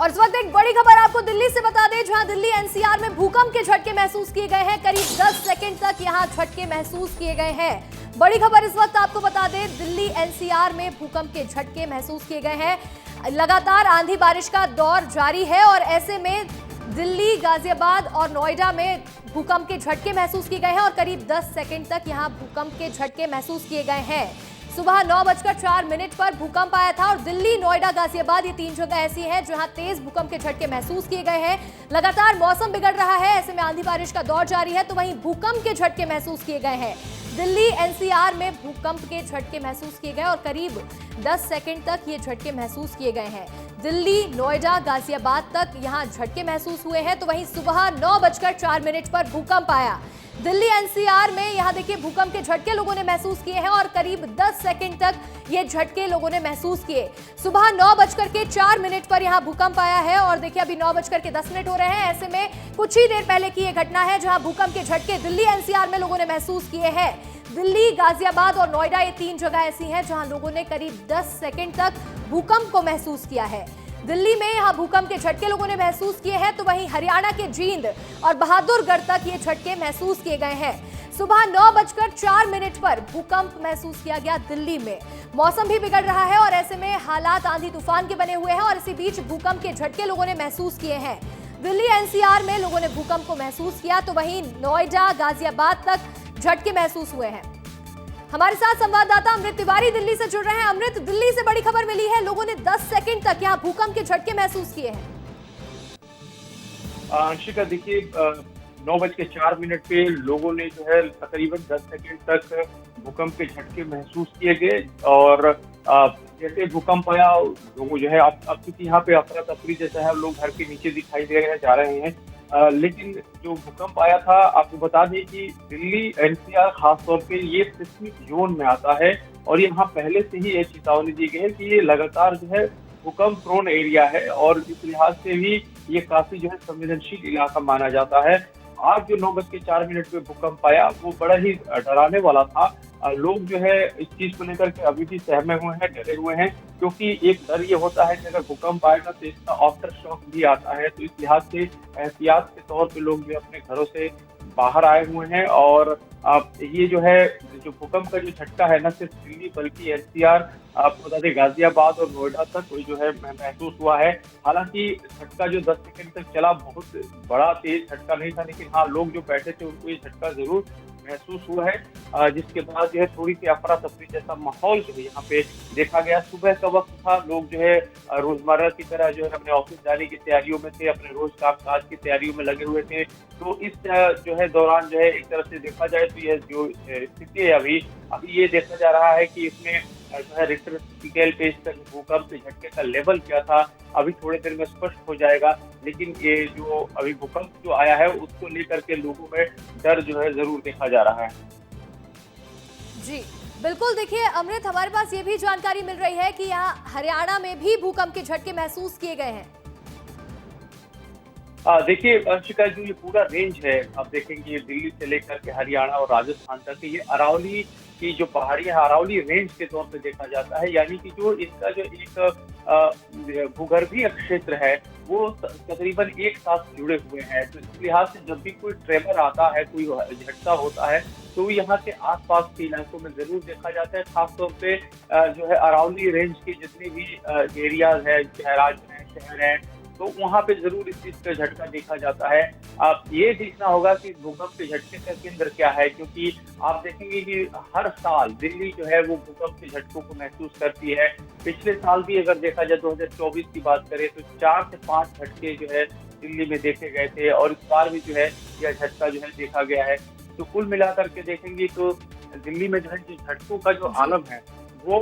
और इस वक्त एक बड़ी खबर आपको दिल्ली से बता दें, जहां दिल्ली एनसीआर में भूकंप के झटके महसूस किए गए हैं। करीब 10 सेकंड तक यहां झटके महसूस किए गए हैं। बड़ी खबर इस वक्त आपको बता दें, दिल्ली एनसीआर में भूकंप के झटके महसूस किए गए हैं। लगातार आंधी बारिश का दौर जारी है और ऐसे में दिल्ली, गाजियाबाद और नोएडा में भूकंप के झटके महसूस किए गए हैं और करीब 10 सेकंड तक यहां भूकंप के झटके महसूस किए गए हैं। सुबह 9:04 पर भूकंप आया था और दिल्ली, नोएडा, गाजियाबाद ये 3 जगह ऐसी हैं जहां तेज भूकंप के झटके महसूस किए गए हैं। लगातार मौसम बिगड़ रहा है, ऐसे में आंधी बारिश का दौर जारी है, तो वहीं भूकंप के झटके महसूस किए गए हैं। दिल्ली एनसीआर में भूकंप के झटके महसूस किए गए और करीब 10 सेकंड तक ये झटके महसूस किए गए हैं। दिल्ली, नोएडा, गाजियाबाद तक यहां झटके महसूस हुए हैं, तो वहीं सुबह 9:04 पर भूकंप आया। दिल्ली एनसीआर में यहां देखिए भूकंप के झटके लोगों ने महसूस किए हैं और करीब 10 सेकंड तक ये झटके लोगों ने महसूस किए। सुबह 9:04 पर यहां भूकंप आया है और देखिए अभी 9:10 हो रहे हैं। ऐसे में कुछ ही देर पहले की ये घटना है जहां भूकंप के झटके दिल्ली एनसीआर में लोगों ने महसूस किए हैं। दिल्ली, गाजियाबाद और नोएडा ये 3 जगह ऐसी हैं जहां लोगों ने करीब 10 सेकंड तक भूकंप को महसूस किया है। दिल्ली में यहां भूकंप के झटके लोगों ने महसूस किए हैं, तो वहीं हरियाणा के जींद और बहादुरगढ़ तक ये झटके महसूस किए गए हैं। सुबह 9:04 पर भूकंप महसूस किया गया दिल्ली में। मौसम भी बिगड़ रहा है और ऐसे में हालात आंधी तूफान के बने हुए हैं और इसी बीच भूकंप के झटके लोगों ने महसूस किए हैं। दिल्ली एनसीआर में लोगों ने भूकंप को महसूस किया, तो वहीं नोएडा, गाजियाबाद तक झटके महसूस हुए हैं। हमारे साथ संवाददाता अमृत तिवारी दिल्ली से जुड़ रहे हैं। अमृत, दिल्ली से बड़ी खबर मिली है, लोगों ने 10 सेकंड तक यहां भूकंप के झटके महसूस किए हैं। अंशिका, देखिए 9:04 पे लोगों ने जो है तकरीबन 10 सेकंड तक भूकंप के झटके महसूस किए गए और जैसे भूकंप आया लोगों जो है अब क्योंकि यहाँ पे अफरा तफरी जैसा है, लोग घर के नीचे दिखाई दे रहे हैं, जा रहे हैं। लेकिन जो भूकंप आया था, आपको बता दें कि दिल्ली एनसीआर खास तौर पे ये सिस्मिक जोन में आता है और यहाँ पहले से ही ये चेतावनी दी गई है कि ये लगातार जो है भूकंप प्रोन एरिया है और इस लिहाज से भी ये काफी जो है संवेदनशील इलाका माना जाता है। आज जो 9:04 पे भूकंप आया वो बड़ा ही डराने वाला था। लोग जो है इस चीज को लेकर के अभी भी सहमे हुए हैं, डरे हुए हैं, क्योंकि एक डर ये होता है कि अगर भूकंप आएगा तो इसका आफ्टर शॉक भी आता है। तो इस लिहाज से एहतियात के तौर पे लोग जो अपने घरों से बाहर आए हुए हैं और ये जो है जो भूकंप का जो झटका है न सिर्फ दिल्ली बल्कि एनसीआर, आपको बता दें गाजियाबाद और नोएडा तक जो है महसूस हुआ है। हालांकि झटका जो 10 सेकंड तक चला बहुत बड़ा तेज झटका नहीं था, लेकिन हाँ, लोग जो बैठे थे उनको ये झटका जरूर महसूस हुआ है, जिसके बाद जो है थोड़ी सी अफरा तफरी जैसा माहौल जो है यहाँ पे देखा गया। सुबह का वक्त था, लोग जो है रोजमर्रा की तरह जो है अपने ऑफिस जाने की तैयारियों में थे, अपने रोज कामकाज की तैयारियों में लगे हुए थे। तो इस जो है दौरान जो है एक तरह से देखा जाए तो यह जो स्थिति है अभी ये देखा जा रहा है कि इसमें जो है रिक्टर स्केल पे इसका भूकंप के झटके का लेवल क्या था, अभी थोड़ी देर में स्पष्ट हो जाएगा। लेकिन ये जो अभी भूकंप जो आया है उसको लेकर के लोगों में डर जो है जरूर देखा जा रहा है। जी बिल्कुल, देखिए अमृत, हमारे पास ये भी जानकारी मिल रही है कि यहाँ हरियाणा में भी भूकंप के झटके महसूस किए गए हैं। देखिए अंशिका, जो ये पूरा रेंज है आप देखेंगे दिल्ली से लेकर के हरियाणा और राजस्थान तक, ये अरावली की जो पहाड़ियां है अरावली रेंज के तौर पे देखा जाता है। यानी कि जो इसका जो एक भूगर्भीय क्षेत्र है वो तकरीबन एक साथ जुड़े हुए हैं। तो इस लिहाज से जब भी कोई ट्रेमर आता है, कोई झटका होता है, तो यहाँ के आसपास के इलाकों में जरूर देखा जाता है। खासतौर पे जो है अरावली रेंज के जितने भी एरियाज है, शहर है, तो वहाँ पे जरूर इस चीज का झटका देखा जाता है। आप ये देखना होगा कि भूकंप के झटके का केंद्र क्या है, क्योंकि आप देखेंगे कि हर साल दिल्ली जो है वो भूकंप के झटकों को महसूस करती है। पिछले साल भी अगर देखा जाए 2024 की बात करें तो 4 से 5 झटके जो है दिल्ली में देखे गए थे और इस बार भी जो है यह झटका जो है देखा गया है। तो कुल मिलाकर के देखेंगे तो दिल्ली में जो है झटकों का जो आलम है वो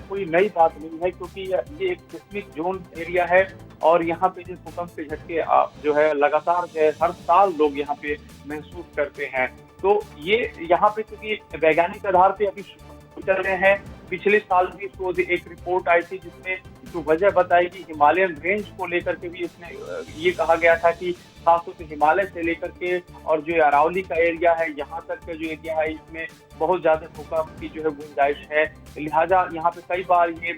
कोई नई बात नहीं है, क्योंकि ये एक सिस्मिक जोन एरिया है और यहाँ पे जो भूकंप के झटके जो है लगातार जो है हर साल लोग यहाँ पे महसूस करते हैं। तो ये यहाँ पे क्योंकि वैज्ञानिक आधार पे अभी चल रहे हैं, पिछले साल भी इसको एक रिपोर्ट आई थी जिसमें जो वजह बताई कि हिमालयन रेंज को लेकर के भी इसमें ये कहा गया था कि खासतौर से हिमालय से लेकर के और जो अरावली का एरिया है यहाँ तक का जो एरिया है इसमें बहुत ज्यादा भूकंप की जो है गुंजाइश है। लिहाजा यहाँ पे कई बार ये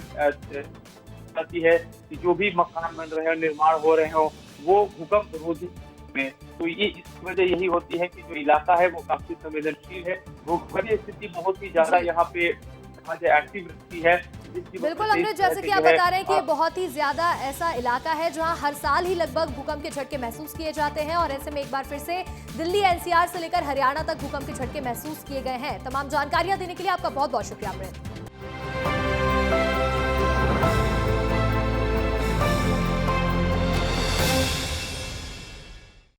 जाती है कि जो भी मकान बन रहे हो, निर्माण हो रहे हो, वो भूकंप रोधी में। तो ये इसकी वजह यही होती है कि जो इलाका है वो काफी संवेदनशील है, भूकंपीय स्थिति बहुत ही ज्यादा यहाँ पे एक्टिव रहती है। बिल्कुल अमृत, जैसे कि आप बता रहे हैं कि ये बहुत ही ज्यादा ऐसा इलाका है जहां हर साल ही लगभग भूकंप के झटके महसूस किए जाते हैं, और ऐसे में एक बार फिर से दिल्ली एनसीआर से लेकर हरियाणा तक भूकंप के झटके महसूस किए गए हैं। तमाम जानकारियां देने के लिए आपका बहुत बहुत शुक्रिया अमृत।